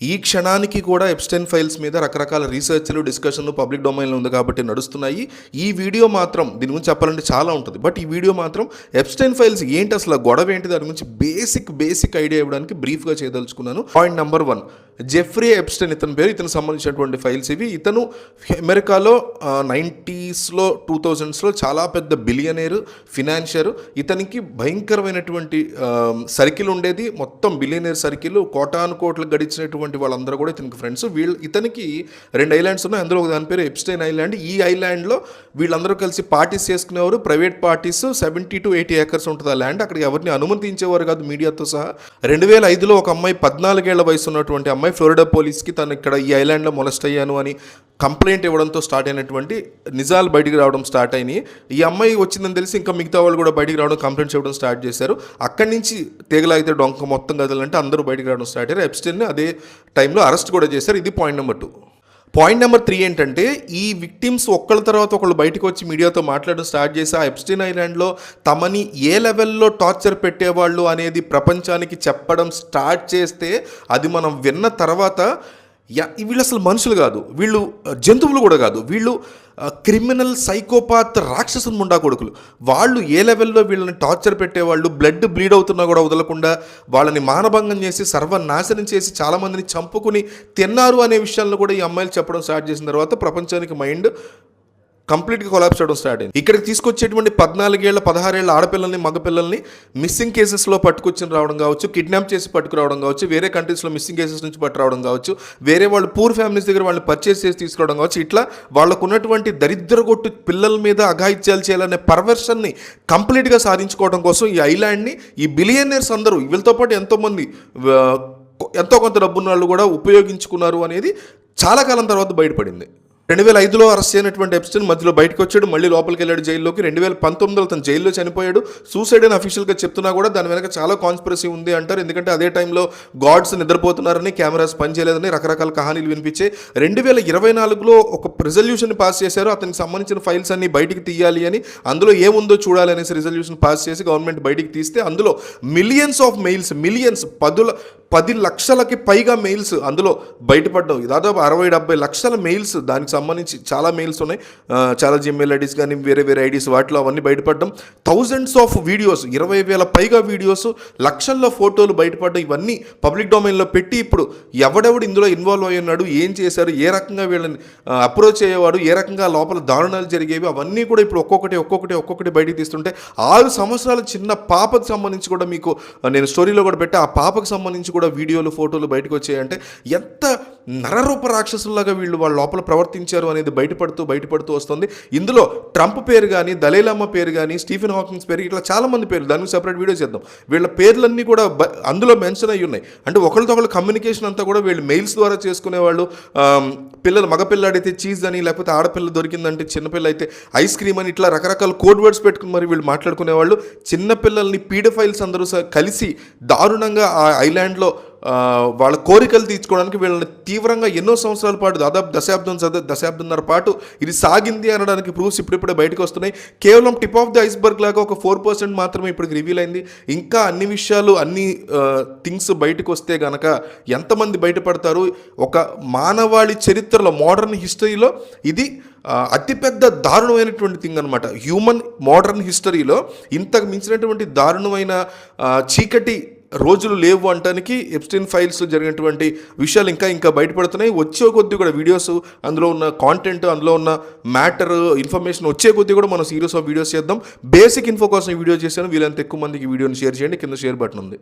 ఈ క్షణానికి కూడా ఎప్స్టైన్ ఫైల్స్ మీద రకరకాల రీసెర్చ్లు, డిస్కషన్లు పబ్లిక్ డొమైన్లో ఉంది కాబట్టి నడుస్తున్నాయి. ఈ వీడియో మాత్రం దీని గురించి చెప్పాలంటే చాలా ఉంటుంది. బట్ ఈ వీడియో మాత్రం ఎప్స్టైన్ ఫైల్స్ ఏంటి, అసలు గొడవ ఏంటి, దాని గురించి బేసిక్ ఐడియా ఇవ్వడానికి బ్రీఫ్గా చేయదలుచుకున్నాను. పాయింట్ నెంబర్ 1, జెఫ్రీ ఎప్స్టైన్ ఇతని పేరు. ఇతను సంబంధించినటువంటి ఫైల్స్ ఇవి. ఇతను అమెరికాలో 90s, 2000s చాలా పెద్ద బిలియనేరు, ఫినాన్షియర్. ఇతనికి భయంకరమైనటువంటి సర్కిల్ ఉండేది. మొత్తం బిలియనేర్ సర్కిల్, కోటాను కోట్లు గడిచినటువంటి వాళ్ళందరూ కూడా ఇతనికి ఫ్రెండ్స్. ఇతనికి 2 ఐలాండ్స్ ఉన్నాయి. అందులో దాని పేరు ఎప్స్టైన్ ఐలాండ్. ఈ ఐలాండ్లో వీళ్ళందరూ కలిసి పార్టీస్ చేసుకునేవారు, ప్రైవేట్ పార్టీస్. 70 to 80 acres ఉంటుంది ఆ ల్యాండ్. అక్కడికి ఎవరిని అనుమతించేవారు కాదు, మీడియాతో సహా. 2005లో ఒక అమ్మాయి, 14 ఏళ్ల వయసు ఉన్నటువంటి అమ్మాయి, ఫ్లోరిడా పోలీస్కి తను ఇక్కడ ఈ ఐలాండ్లో మొలెస్ట్ అయ్యాను అని కంప్లైంట్ ఇవ్వడంతో స్టార్ట్ అయినటువంటి నిజాలు బయటికి రావడం స్టార్ట్ అయినాయి. ఈ అమ్మాయి వచ్చిందని తెలిసి ఇంకా మిగతా వాళ్ళు కూడా బయటికి రావడం, కంప్లైంట్స్ ఇవ్వడం స్టార్ట్ చేశారు. అక్కడి నుంచి తీగలాగితే డొంక మొత్తం కదలంటే అందరూ బయటికి రావడం స్టార్ట్ అయ్యారు. ఎప్స్టైన్ని అదే టైంలో అరెస్ట్ కూడా చేశారు. ఇది పాయింట్ నెంబర్ 2. పాయింట్ నెంబర్ 3 ఏంటంటే, ఈ విక్టిమ్స్ ఒకళ్ళ తర్వాత ఒకళ్ళు బయటకు వచ్చి మీడియాతో మాట్లాడడం స్టార్ట్ చేసి ఆ ఎప్స్టైన్ ఐలాండ్లో తమని ఏ లెవెల్లో టార్చర్ పెట్టేవాళ్ళు అనేది ప్రపంచానికి చెప్పడం స్టార్ట్ చేస్తే, అది మనం విన్న తర్వాత వీళ్ళు అసలు మనుషులు కాదు, వీళ్ళు జంతువులు కూడా కాదు, వీళ్ళు క్రిమినల్, సైకోపాత్, రాక్షసుల ముండా కొడుకులు. వాళ్ళు ఏ లెవెల్లో వీళ్ళని టార్చర్ పెట్టేవాళ్ళు, బ్లడ్ బ్లీడ్ అవుతున్నా కూడా వదలకుండా వాళ్ళని మానభంగం చేసి సర్వనాశనం చేసి చాలామందిని చంపుకుని తిన్నారు అనే విషయాలను కూడా ఈ అమ్మాయిలు చెప్పడం స్టార్ట్ చేసిన తర్వాత ప్రపంచానికి మైండ్ కంప్లీట్గా కొలాప్స్ అవడం స్టార్ట్ అయింది. ఇక్కడికి తీసుకొచ్చేటువంటి 14 ఏళ్ల 16 ఏళ్ల ఆడపిల్లల్ని, మగపిల్లల్ని మిస్సింగ్ కేసెస్లో పట్టుకొచ్చి రావడం కావచ్చు, కిడ్నాప్ చేసి పట్టుకురావడం కావచ్చు, వేరే కంట్రీస్లో మిస్సింగ్ కేసెస్ నుంచి పట్టుకురావడం కావచ్చు, వేరే వాళ్ళు పూర్ ఫ్యామిలీస్ దగ్గర వాళ్ళని పర్చేస్ చేసి తీసుకురావడం కావచ్చు. ఇట్లా వాళ్ళకు ఉన్నటువంటి దరిద్రగొట్టు పిల్లల మీద అఘాయిత్యాలు చేయాలనే పర్వర్షన్ని కంప్లీట్గా సాధించుకోవడం కోసం ఈ ఐలాండ్ని ఈ బిలియనర్స్ అందరూ, వీళ్ళతో పాటు ఎంతోమంది ఎంతో కొంత డబ్బున్న వాళ్ళు కూడా ఉపయోగించుకున్నారు అనేది చాలా కాలం తర్వాత బయటపడింది. 2005లో అరెస్ట్ అయినటువంటి ఎప్స్టైన్ మధ్యలో బయటకు వచ్చాడు, మళ్ళీ లోపలికి వెళ్ళాడు జైల్లోకి. 2019లో తను జైల్లో చనిపోయాడు. సూసైడ్ అని అఫీషియల్గా చెప్తున్నా కూడా దాని వెనక చాలా కాన్స్పిరసీ ఉంది అంటారు. ఎందుకంటే అదే టైంలో గాడ్స్ నిద్రపోతున్నారని, కెమెరాస్ పనిచేయలేదని రకరకాల కహానీలు వినిపించాయి. 2024లో ఒక రిజల్యూషన్ పాస్ చేశారు. అతనికి సంబంధించిన ఫైల్స్ అన్ని బయటికి తీయాలి అని, అందులో ఏముందో చూడాలి అనేసి రిజల్యూషన్ పాస్ చేసి గవర్నమెంట్ బయటికి తీస్తే అందులో మిలియన్స్ ఆఫ్ మెయిల్స్, 10 లక్షలకి పైగా మెయిల్స్ అందులో బయటపడ్డావు. దాదాపు 60-70 లక్షల మెయిల్స్, దానికి సంబంధించి చాలా మెయిల్స్ ఉన్నాయి, చాలా జిమెయిల్ ఐడీస్ కానీ వేరే ఐడీస్, వాటిలో అవన్నీ బయటపడ్డం. థౌజండ్స్ ఆఫ్ వీడియోస్, 20,000 పైగా వీడియోస్, లక్షల్లో ఫోటోలు బయటపడ్డం. ఇవన్నీ పబ్లిక్ డొమైన్లో పెట్టి ఇప్పుడు ఎవడెవడు ఇందులో ఇన్వాల్వ్ అయ్యి ఉన్నాడు, ఏం చేశారు, ఏ రకంగా వీళ్ళని అప్రోచ్ అయ్యేవాడు, ఏ రకంగా లోపల దారుణాలు జరిగేవి, అవన్నీ కూడా ఇప్పుడు ఒక్కొక్కటి బయటికి తీస్తుంటే 6 సంవత్సరాల చిన్న పాపకు సంబంధించి కూడా మీకు నేను స్టోరీలో కూడా పెట్టి, ఆ పాపకు సంబంధించి కూడా వీడియోలు, ఫోటోలు బయటకు వచ్చాయంటే ఎంత నరరూప రాక్షసుల్లాగా వీళ్ళు వాళ్ళ లోపల ప్రవర్తించారు అనేది బయటపడుతూ వస్తుంది. ఇందులో ట్రంప్ పేరు కానీ, దలైలామా పేరు కానీ, స్టీఫెన్ హాకింగ్స్ పేరు, ఇట్లా చాలామంది పేర్లు, దానికి సెపరేట్ వీడియో చేద్దాం. వీళ్ళ పేర్లన్నీ కూడా అందులో మెన్షన్ అయ్యి ఉన్నాయి. అంటే ఒకరితో ఒకళ్ళు కమ్యూనికేషన్ అంతా కూడా వీళ్ళు మెయిల్స్ ద్వారా చేసుకునేవాళ్ళు. మగపిల్లాడైతే చీజ్ అని, లేకపోతే ఆడపిల్ల దొరికిందంటే, చిన్నపిల్ల అయితే ఐస్ క్రీమ్ అని, ఇట్లా రకరకాల కోడ్ వర్డ్స్ పెట్టుకుని మరి వీళ్ళు మాట్లాడుకునేవాళ్ళు. చిన్నపిల్లల్ని పీడోఫైల్స్ అందరూ కలిసి దారుణంగా ఆ ఐలాండ్లో వాళ్ళ కోరికలు తీర్చుకోవడానికి వీళ్ళని తీవ్రంగా ఎన్నో సంవత్సరాల పాటు, దాదాపు దశాబ్దంన్నర పాటు ఇది సాగింది అనడానికి ప్రూఫ్స్ ఇప్పుడిప్పుడే బయటకు వస్తున్నాయి. కేవలం టిప్ ఆఫ్ ది ఐస్బర్గ్ లాగా ఒక 4% మాత్రమే ఇప్పటికి రివీల్ అయింది. ఇంకా అన్ని విషయాలు, అన్ని థింగ్స్ బయటకు వస్తే గనక ఎంతమంది బయటపడతారు? ఒక మానవాళి చరిత్రలో, మోడర్న్ హిస్టరీలో ఇది అతిపెద్ద దారుణమైనటువంటి థింగ్ అనమాట. హ్యూమన్ మోడర్న్ హిస్టరీలో ఇంతకు మించినటువంటి దారుణమైన చీకటి రోజులు లేవు అంటానికి ఎప్స్టైన్ ఫైల్స్ జరిగినటువంటి విషయాలు ఇంకా బయటపడుతున్నాయి. వచ్చే కొద్దీ కూడా వీడియోస్, అందులో ఉన్న కాంటెంట్, అందులో ఉన్న మ్యాటర్, ఇన్ఫర్మేషన్ వచ్చే కొద్దీ కూడా మనం సీరియస్ ఆఫ్ వీడియోస్ చేద్దాం. బేసిక్ ఇన్ఫో కోసం ఈ వీడియో చేశాను. వీళ్ళంత ఎక్కువ మందికి వీడియోని షేర్ చేయండి. కింద షేర్ బటన్ ఉంది.